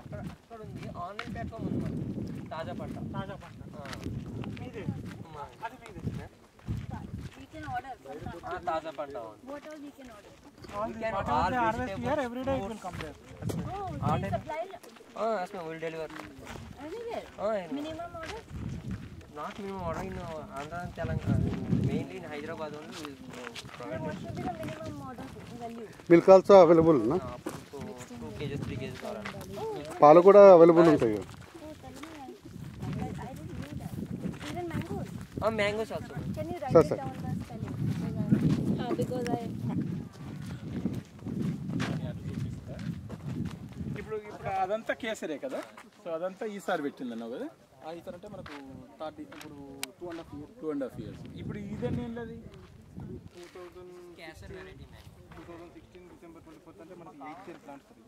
అక్కడ ఉంది online platform ఉంది తాజా పంట అది మీదే we can order తాజా పంట what all we can order all harvest here every day it will come there oh we supply yes ma'am will deliver anywhere minimum order not minimum order in Andhra and Telangana mainly in Hyderabad only we provide what should be the minimum order value milk also available na 2 kg 3 kg పాలు కూడా available ఉంటాయి even mangoes mangoes also can you write it down the spelling because I ఇప్పుడు అదంతా కేసరే కదా so అదంతా ఈసారి పెట్టిందన్నావు కదా ఈసారి అంటే మనకు 30 ఇప్పుడు 2.5 years ఇప్పుడు ఇదన్నీ ఏంటది 2000 కేసర్ వెరైటీ 2016 డిసెంబర్ 24 అంటే మనకి 8th year plant sir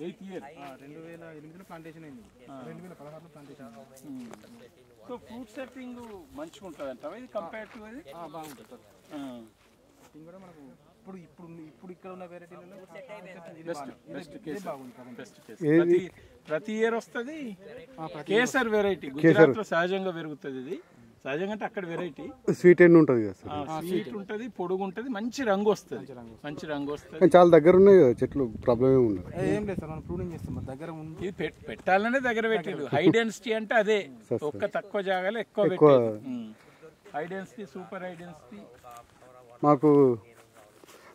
8th year 2008లో ప్లాంటేషన్ అయింది 2016లో ప్లాంటేషన్ సో ఫ్రూట్ సెట్టింగ్ మంచిగా ఉంటుంది అంటావా ఇది కంపేర్ టు అది బాగుంటుంది సార్ సెట్టింగ్ కూడా మనకు ఇప్పుడు ఇక్కడ ఉన్న వెరైటీలలో ప్రతి ఇయర్ వస్తుంది కేసర్ వెరైటీ గుజరాత్ లో సహజంగా పెరుగుతుంది ఇది సహజంగా అంటే అక్కడ వెరైటీ స్వీట్ ఎండ్ ఉంటుంది కదా స్వీట్ ఉంటుంది పొడుగు ఉంటుంది మంచి రంగు వస్తుంది చాలా దగ్గర ఉన్నాయి చెట్లు ప్రాబ్లం ఏం ఉండదు ఏం లేదు సార్ మనం ప్రూనింగ్ చేస్తాం దగ్గర ఉంది ఇది పెట్టాలనే దగ్గర పెట్టారు హై డెన్సిటీ అంటే అదే ఒక్క తక్కువ జాగాలో ఎక్కువ పెట్టారు high density super high density మాకు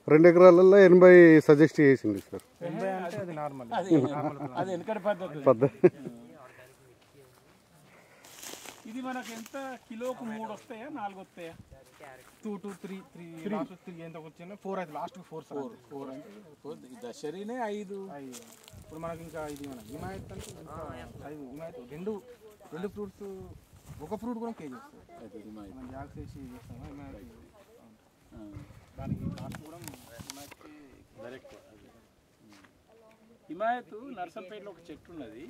2 ఎకరాలలో 80 సజెస్ట్ చేసింది సార్ 80 అంటే అది నార్మల్ అది వెనకటి పద్ధతి ఇది మనకు ఎంత కిలోకు 3 వస్తాయా 4 వస్తాయా 2 to 3 లాస్ట్ 3 ఎంత వచ్చినా 4 అయితే లాస్ట్ 4 అంటే దశరీనే 5 ఇప్పుడు మనకి ఇంకా ఇది మన హిమాయత్ అంటే 5 హిమాయత్ రెండు ఫ్రూట్స్ ఒక ఫ్రూట్ కూడా కేజీ వస్తుంది అయితే హిమాయత్ మనం జాగ్రత్త చేసి చేస్తాము హిమాయత్ దానికి కాస్ట్ కూడా హిమాయత్కి డైరెక్ట్ హిమాయత్ నర్సంపేటలో ఒక చెట్టు ఉన్నది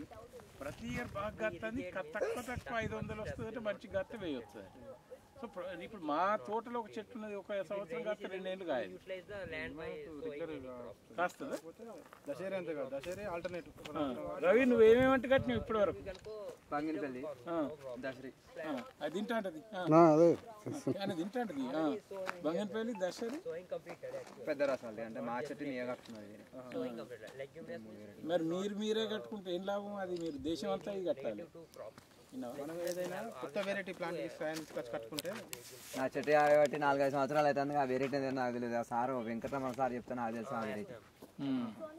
ప్రతి ఇయర్ బాగా గత్తది తక్కువ 500 వస్తుంది అంటే మంచి గత్త వేయి వస్తుంది సో ఇప్పుడు మా తోటలో ఒక చెట్టు ఉన్నది ఒక సంవత్సరం గత్త 2 ఏళ్ళు కాయదు కాస్తుందా దశేరే అంతే కదా దశేరే ఆల్టర్నేటివ్ రవి నువ్వేమేమంటే కట్టినావు ఇప్పటి వరకు బంగినపల్లి దశరి అది తింటాంటది తింటాంటది బంగినపల్లి దశరి పెద్ద రసాలు అంటే మా చెట్టు మీరే కట్టుకున్నది మరి మీరే కట్టుకుంటే ఏం లాభం అది మీరు దేశం అంతా ఇది కట్టాలి మనం ఏదైనా కొత్త వెరైటీ ప్లాంట్ తీసుకొచ్చి కట్టుకుంటే నా చెట్టు బట్టి 4-5 సంవత్సరాలు అవుతుంది ఆ వెరైటీ నాకు తెలియదు సార్ వెంకటరమణ సార్ చెప్తాను నాకు తెలుసు ఆ వెరైటీ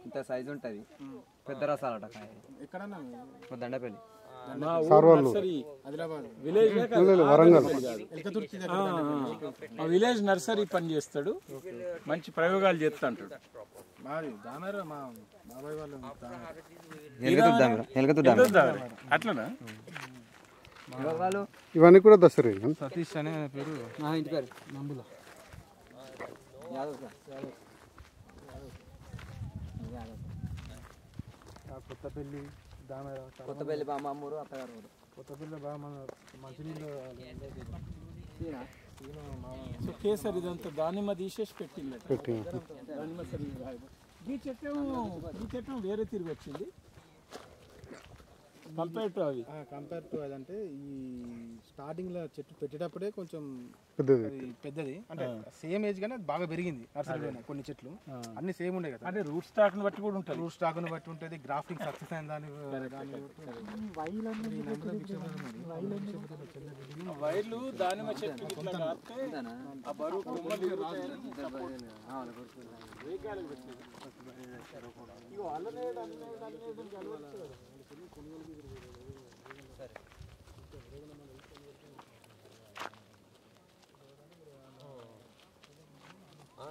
ఇంత సైజు ఉంటుంది పెద్ద రసాలట ఎక్కడన్నా దండపల్లి విలేజ్ నర్సరీ పని చేస్తాడు మంచి ప్రయోగాలు చేస్తా అంటాడు అట్లనా ఇవన్నీ కూడా దసరా సతీష్ అనే పేరు ఇంటి పేరు నంబుల కొత్తపల్లి కొత్తపల్లి బామ్మూరు అత్తగారు కొత్తపల్లి బాగా మన మంచినీళ్ళు సో కేసరి ఇదంతా దానిమ్మ తీసేసి పెట్టింది దానిమ్మ సరి ఈ చెట్టు వేరే తిరిగి వచ్చింది కంపేర్ టు అదంటే ఈ స్టార్టింగ్ లో చెట్టు పెట్టేటప్పుడే కొంచెం పెద్దది అంటే సేమ్ ఏజ్ గానే బాగా పెరిగింది నర్సరీలో కొన్ని చెట్లు అన్ని సేమ్ ఉండే కదా అంటే రూట్ స్టాక్ ని బట్టి కూడా ఉంటుంది రూట్ స్టాక్ ని బట్టి ఉంటుంది గ్రాఫ్టింగ్ సక్సెస్ అయిన వైర్లు దానిమ్మ చెట్టు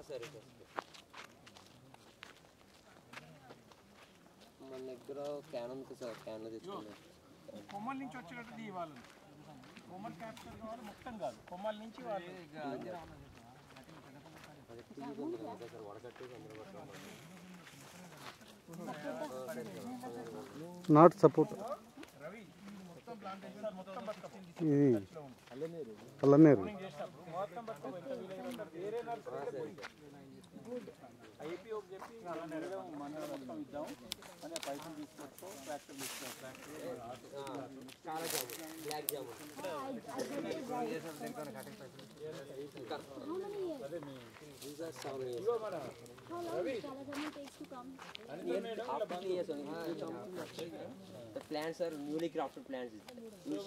సరే మన దగ్గర క్యాన్ ఉంది సార్ క్యాన్లో తెచ్చుకోండి కొమ్మల నుంచి వచ్చినట్టు ఇవ్వాలి కొమ్మల్ క్యాప్చర్ కావాలి మొత్తం కాదు కొమ్మల నుంచి వాళ్ళు నాట్ సపోర్ట్ ఇది పల్లనేరు ఐపీ చెప్పి మొత్తం ఇద్దాం అని పైసలు తీసుకొచ్చుకో ట్రాక్టర్ తీసుకో చాలా జామ్ బ్లాక్ జామ్ అదే మీ The plants are newly crafted plants. We will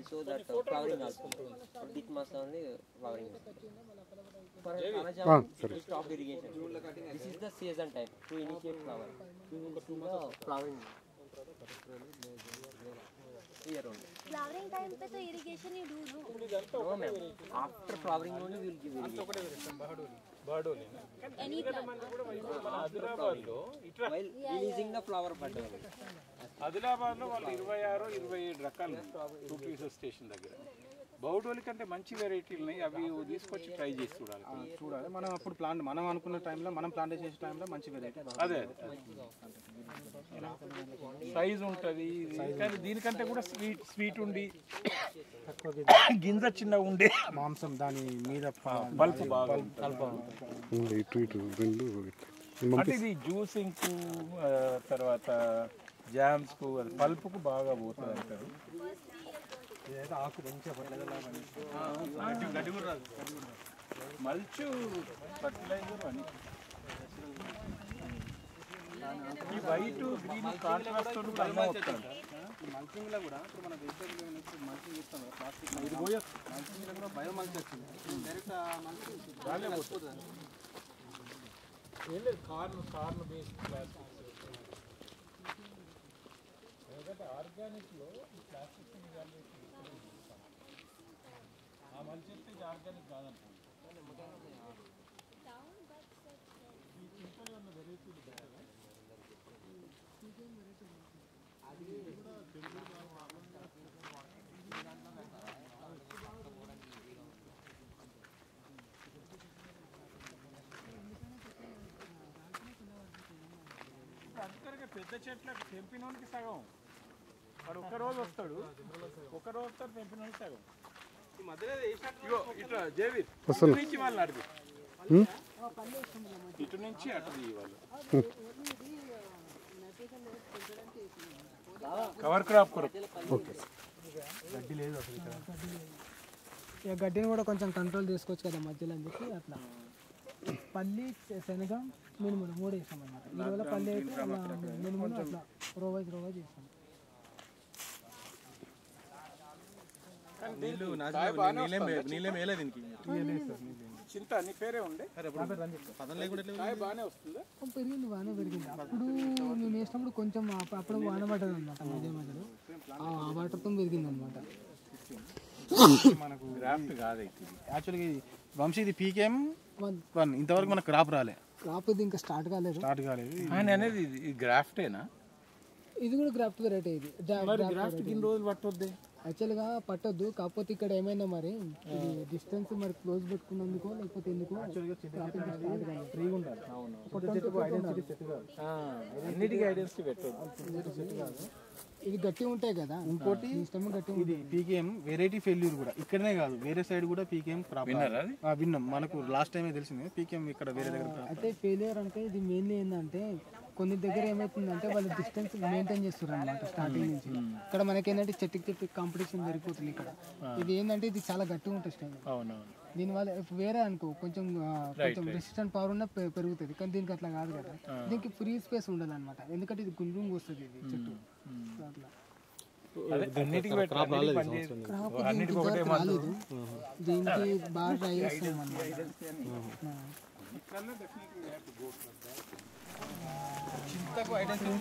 show that flowering also. For this month only flowering. For Kanajam, we stop irrigation. This is the season time to initiate flower. We will see the flowering. Here only. Flowering time pe to irrigation you do no? No ma'am. After flowering only we will give irrigation. బాడోలి Any plant. ఆదిలాబాద్లో ఇట్లా While releasing the flower bud only. ఆదిలాబాద్లో వాళ్ళు 26-27 రకాలు 2 pieces station దగ్గర బౌడోలి కంటే మంచి వెరైటీలు ఉన్నాయి అవి తీసుకొచ్చి ట్రై చేసి చూడాలి మనం అప్పుడు ప్లాంట్ మనం అనుకున్న టైంలో మనం ప్లాంట్ చేసే టైంలో మంచి వెరైటీ అదే సైజ్ ఉంటుంది కానీ దీనికంటే కూడా స్వీట్ ఉండి గింజ చిన్న ఉండే మాంసం దాని మీద బల్బ్ బాగా అంటే ఇది జ్యూసింగ్ తర్వాత జామ్స్ కు పల్పుకు బాగా పోతుంది అంటారు ఆకు మంచిగా గడ్డి కూడా రాదు మల్చు ఫర్టిలైజర్ అని ఈ వైట్ గ్రీన్ కాంట్రాస్ట్ అన్నీ వస్తుంది మల్చింగ్లో కూడా ఇప్పుడు మన వెజిటేబుల్ మల్చింగ్ ఇస్తాం కదా ప్లాస్టిక్ ఇది పోయే మల్చింగ్లో కూడా బయో మల్చి వచ్చింది డైరెక్ట్ మల్చింగ్ గాలే పోతుంది ఏం లేదు కార్న్ బేస్డ్ ప్లాస్టిక్స్ ఎందుకంటే ఆర్గానిక్లో ఈ ప్లాస్టిక్ ఆ మల్చి ఇస్తే ఇది ఆర్గానిక్ కాదంటారు ఈ చింతలో ఉన్న వెరైటీలు బెటర్ అందుకనే పెద్ద చెట్లకు తెంపినోనికి సగం వాడు ఒక్కరోజు వస్తాడు తెంపినోనికి సగం ఈ మధ్యలో ఇట్లా జేవి ఇటు నుంచి వాళ్ళు నడిపి ఇటు నుంచి అటు వాళ్ళు కవర్ క్రాప్ కొరకు గడ్డి లేదు అసలు ఇక గడ్డిని కూడా కొంచెం కంట్రోల్ చేసుకోవచ్చు కదా మధ్యలో అని చెప్పి అట్లా పల్లి శనగ మినుములు 3 వేసాం అన్నమాట. ఈ రోజుల పల్లి అయితే అలా మినుములు అట్లా రోవైజ్ చేస్తాం. చింత నీ పేరే ఉండే పెరిగింది బాగానే పెరిగింది. అప్పుడు మేము వేసినప్పుడు కొంచెం అప్పుడు వాన పడ్డది అనమాట. మధ్యలో ఆ వాటర్తో పెరిగింది అనమాట. మనకు గ్రాఫ్ట్ కాదు యాక్చువల్గా వంశీ ఇది పీకేఎం 1 ఇంతవరకు మనకు క్రాప్ రాలే. క్రాప్ ఇది ఇంకా స్టార్ట్ కాలేదు. ఆయన అనేది ఇది గ్రాఫ్టేనా? ఇది కూడా గ్రాఫ్ట్ వెరైటీ. ఇది గ్రాఫ్ట్ ఇన్ని రోజులు పట్టొద్ది యాక్చువల్గా పట్టొద్దు. కాకపోతే ఇక్కడ ఏమైనా మరి డిస్టెన్స్ మరి క్లోజ్ పెట్టుకున్నందుకో లేకపోతే ఎందుకు ఇది గట్టి ఉంటాయి కదా. ఇంకోటి ఇది పీకేఎం వెరైటీ ఫెయిల్యూర్ కూడా ఇక్కడనే కాదు వేరే సైడ్ కూడా పీకేఎం క్రాప్ విన్నాం. మనకు లాస్ట్ టైమే తెలిసింది పీకేఎం ఇక్కడ వేరే దగ్గర. అయితే ఫెయిల్యూర్ అంటే ఇది మెయిన్లీ ఏంటంటే కొన్ని దగ్గర ఏమవుతుందంటే వాళ్ళు డిస్టెన్స్ మెయింటైన్ చేస్తారు అనమాట స్టార్టింగ్ నుంచి. ఇక్కడ మనకేంటంటే చెట్టుకి కాంపిటీషన్ జరిగిపోతుంది. ఇక్కడ ఇది ఏంటంటే ఇది చాలా గట్టిగా ఉంటుంది స్టైల్. దీనివల్ల వేరే అనుకో కొంచెం రెసిస్టెంట్ పవర్ ఉన్న పెరుగుతుంది. కానీ దీనికి అట్లా కాదు కదా. దీనికి ఫ్రీ స్పేస్ ఉండదు అనమాట. ఎందుకంటే ఇది గుండ్రంగా వస్తుంది ఇది చెట్టు. అట్లా రాలేదు. దీనికి బాగా ట్రై చేస్తాం అన్నమాట. చింతకు ఐడెంటిఫై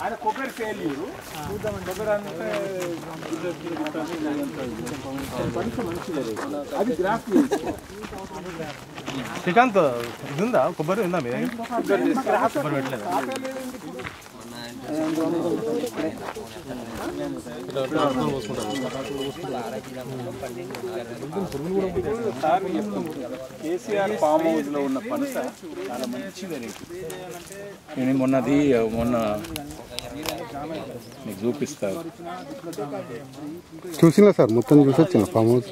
ఆయన కొబ్బరి ఫెయిల్యూర్ కొబ్బరి అంతా అది గ్రాఫ్ట్. శ్రీకాంత్ ఇది ఉందా కొబ్బరి ఉందా? కేసీఆర్ ఫామ్ హౌస్ లో ఉన్న పనస చాలా మంచి వెరైటీ. నేను మొన్న నీకు చూపిస్తాను. చూసినా సార్, మొత్తం చూసి వచ్చిన ఫామ్ హౌస్.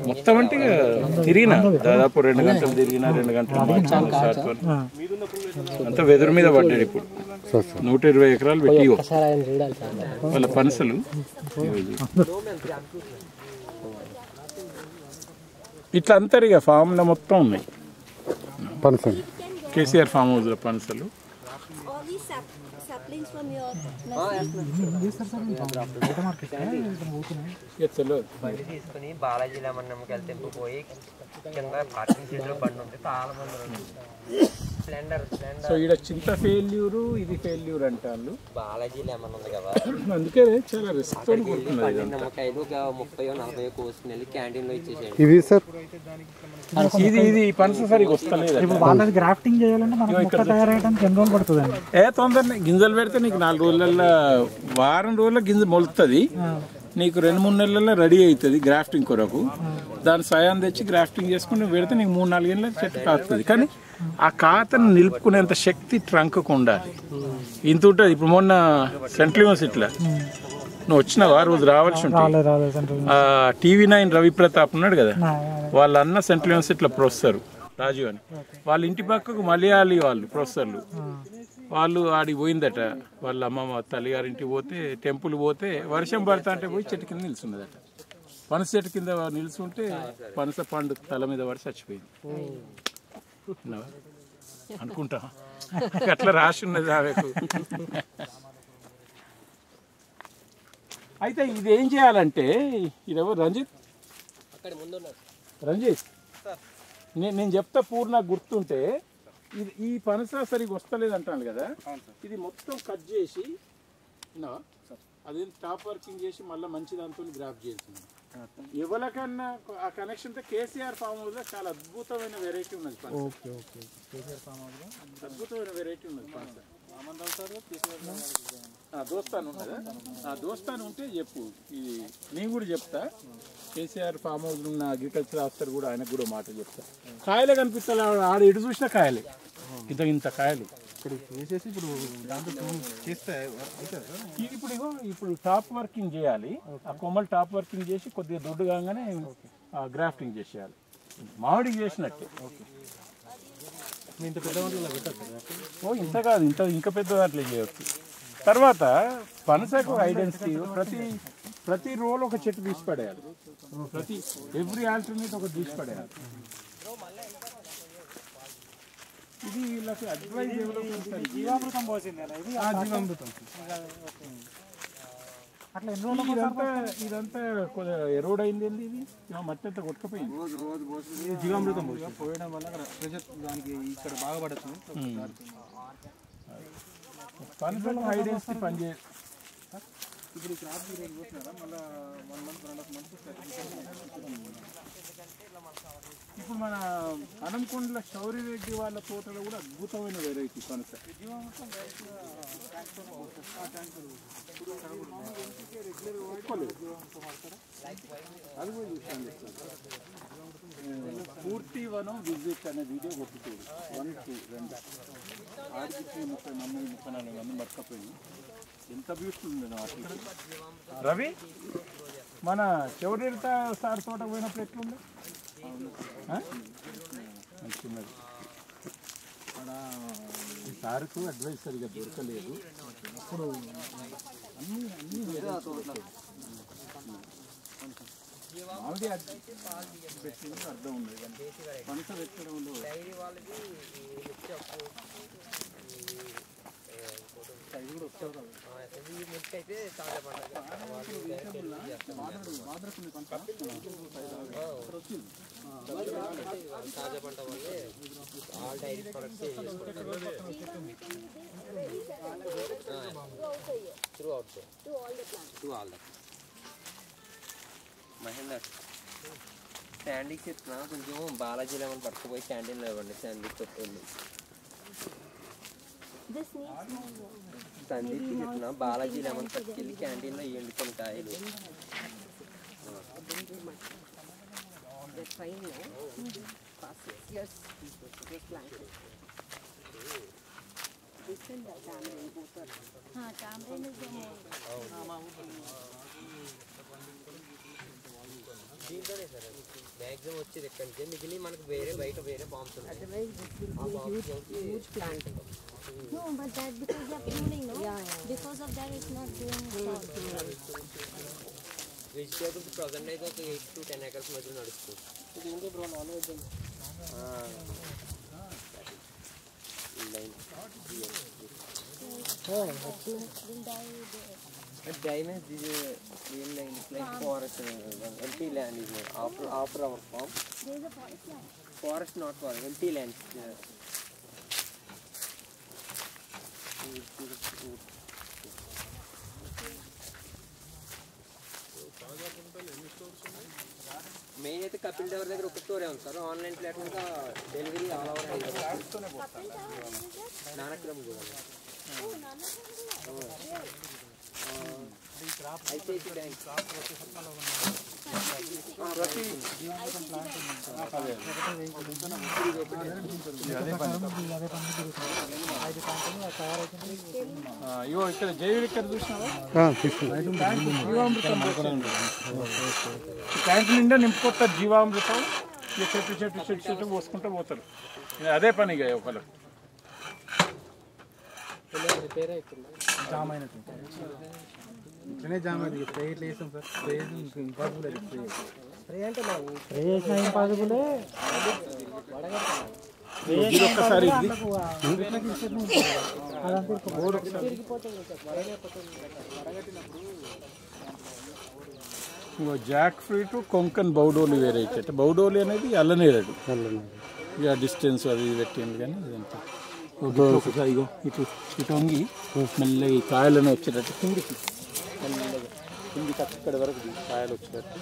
మొత్తం అంటే తిరిగిన దాదాపు 2 గంటలు తిరిగిన, 2 గంటలు అంతా వెదురు మీద పడ్డాడు. ఇప్పుడు 120 ఎకరాలు పెట్టి వాళ్ళ పనసలు. ఇట్లా అంతరిగా ఫామ్ లో మొత్తం ఉన్నాయి పనసలు. కేసీఆర్ ఫామ్ హౌస్ లో పనసలు. బండి తీసుకుని బాలాజీ లెమన్ నమ్మకాయలు తెంపుపోయి కింద పార్కింగ్ షెడ్ లో బండి ఉంది, చాలా మంది స్ప్లెండర్. సో ఇక్కడ చింత ఫెయిల్యూరు, ఇది ఫెయిల్యూర్ అంటారు. బాలాజీ లెమన్ ఉంది కదా, అందుకే చాలా రిస్క్ తో కొడుతున్నది. నిమ్మకాయలు ఒక 30-40 కోసుకుని వెళ్ళి క్యాంటీన్ లో ఇచ్చేసాడు. ఇది సార్ ఇది పనస సరిగా వస్తలేదు. గ్రాఫ్టింగ్ చేయాలంటే మనకు తయారయ్యడానికి ఎన్ని రోజులు పడుతుంది? తొందరనే గింజలు పెడితే నీకు 4 రోజులలో, వారం రోజుల్లో గింజ మొలుతుంది. నీకు 2-3 నెలల్లో రెడీ అవుతుంది గ్రాఫ్టింగ్ కొరకు. దాని సాయం తెచ్చి గ్రాఫ్టింగ్ చేసుకుని పెడితే నీకు 3-4 ఏళ్ళకి చెట్టు కాస్తుంది. కానీ ఆ ఖాతను నిలుపుకునేంత శక్తి ట్రంక్కు ఉండాలి. ఇంత ఉంటుంది. ఇప్పుడు మొన్న సెంట్రల్ యూనివర్సిటీలో నువ్వు వచ్చినావు, ఆ రోజు రావాల్సి ఉంటుంది. TV9 రవి ప్రతాప్ ఉన్నాడు కదా, వాళ్ళ అన్న సెంట్రల్ యూనివర్సిటీలో ప్రొఫెసర్ రాజు అని. వాళ్ళ ఇంటి పక్కకు మలయాళీ వాళ్ళు ప్రొఫెసర్లు, వాళ్ళు ఆడికి పోయిందట. వాళ్ళ అమ్మమ్మ తల్లిగారింటికి పోతే, టెంపుల్ పోతే వర్షం పడతా అంటే పోయి చెట్టు కింద నిల్చున్నదట. పనస చెట్టు కింద నిల్చుంటే పనస పండు తల మీద పడి చచ్చిపోయింది అనుకుంటా. అట్లా రాసి ఉన్నది ఆమెకు. అయితే ఇది ఏం చేయాలంటే, ఇదేవో రంజిత్ నేను చెప్తా పూర్ణ గుర్తుంటే, ఇది ఈ పనస సరిగ్గా వస్తలేదు అంటాను కదా, ఇది మొత్తం కట్ చేసి అదే టాప్ వర్కింగ్ చేసి మళ్ళీ మంచి దాంతో గ్రాఫ్ చేస్తుంది. ఎవరికన్నా ఆ కనెక్షన్తో కేసీఆర్ ఫామ్ హౌస్ లో చాలా అద్భుతమైన వెరైటీ ఉన్నది. అద్భుతమైన వెరైటీ ఉన్నది పనస. దోస్తాను ఉన్నదా? దోస్తాను ఉంటే చెప్పు, ఇది నేను కూడా చెప్తా. కేసీఆర్ ఫామ్ హౌస్ ఉన్న అగ్రికల్చర్ ఆఫీసర్ కూడా, ఆయనకు కూడా మాట చెప్తా. కాయలే కనిపిస్తా, ఆడ ఎటు చూసినా కాయలే, ఇంత కాయలు. ఇప్పుడు టాప్ వర్కింగ్ చేయాలి. ఆ కొమ్మలు టాప్ వర్కింగ్ చేసి కొద్దిగా దొడ్డు కాగానే గ్రాఫ్టింగ్ చేసేయాలి. మామిడికి చేసినట్టే. ఇంత పెద్ద ఇంత కాదు, ఇంకా పెద్ద దాంట్లో చేయవచ్చు. తర్వాత పనసకు ఐడెంటిటీ, ప్రతి రోల్ ఒక చెట్టు తీసి పడేయాలి. ఎవ్రీ ఆల్టర్నేట్ ఒక తీసి పడేయాలి. ఇది వీళ్ళకి అడ్వైజ్ జీవామృతం పోసింది. జీవామృతం అట్లా ఇదంతా ఎరోడ్ అయింది. ఇది మట్టి అంతా కొట్టుకుపోయింది. జీవామృతం పోయడం వల్ల దానికి ఇక్కడ బాగా పడుతుంది. పనసలు ఐడెన్సిటీ పనిచేయ. ఇప్పుడు క్రాప్ పోతున్నారా మళ్ళీ 1 month 2.5 months. ఇప్పుడు మన అనంకొండల శౌరి రెడ్డి వాళ్ళ తోటలో కూడా అద్భుతమైన వెరైటీ పనస. అది కూడా చూసాను. పూర్తి వనం విజిట్ అనే వీడియో కొట్టుకోడు. 1, 2, 2 ఆడికి 30 మంది 34 మంది పట్టుకపోయింది. ఎంత బ్యూటిఫుల్ ఉంది వాటికి. రవి, మన శౌరి సార్ తోట పోయినప్పుడు ఎట్లుంది? మంచిన్నది. సార్కు అడ్వైస్ సరిగా దొరకలేదు. అప్పుడు అన్ని మామిడి పెట్టింది అర్థం ఉండదు, కానీ పంట పెట్టడంలో తాజా పంట వల్లే all dairy products through all Mahender శాండీకి చెప్తున్నా, కొంచెం బాలాజీ లెమన్ పట్టుకుపోయి క్యాంటీన్లో ఇవ్వండి. శాండీకి కొట్టుకోండి. This needs more work. సందీప్కి చెప్పిన బాలాజీ లెమన్ పట్టుకెళ్ళి క్యాంటీన్లో ఇవ్వండి కొన్ని కాయలు. Tamarind is the more. దీంట్లోనే సార్ మ్యాక్సిమం వచ్చేది ఎక్కడి నుంచి మిగిలిన మనకు వేరే బయట వేరే బాంబ్స్ ఉన్నాయి. No, but that because they are pruning, no? Because of that it's not doing well. Vegetables present అయితే ఒక 8 to 10 acres మధ్య నడుస్తుంది. Diamonds, this is real line, it's like forest, empty land is made after our farm. There is a forest land. Forest, not forest, empty land. Main అయితే Kapil tower దగ్గర ఒక స్టోరే ఉంది sir. Online platform delivery all over Nanakram కూడా ICICI bank ఇగో ఇక్కడ jail ఇక్కడ చూసినావా tank నిండా నింపుకొస్తారు జీవామృతం. ఇక చెట్టు చెట్టు చెట్టు చెట్టు పోసుకుంటూ పోతారు. అదే పని ఇక ఒకళ్ళు జామ్ అయినట్టు ఇట్లనే జామ్ అయింది. స్ప్రే ఇట్లా వేసాం సార్. స్ప్రే ఇంపాసిబుల్ అది స్ప్రే అంటే స్ప్రే చేసిన ఇంపాసిబుల్. ఒక్కసారి జాక్ ఫ్రూట్ కొంకన్ బౌడోలి వేరే చెట్టు. బౌడోలి అనేది అల్లనేరేడు. ఇక డిస్టెన్స్ అది పెట్టింది కానీ ఇదంతా ఇగో ఇటు ఇటు వంగి మెల్లగా ఈ కాయలను వచ్చేటట్టు కిందికి మెల్లగా కిందికి అక్కడ వరకు కాయలు వచ్చేటట్టు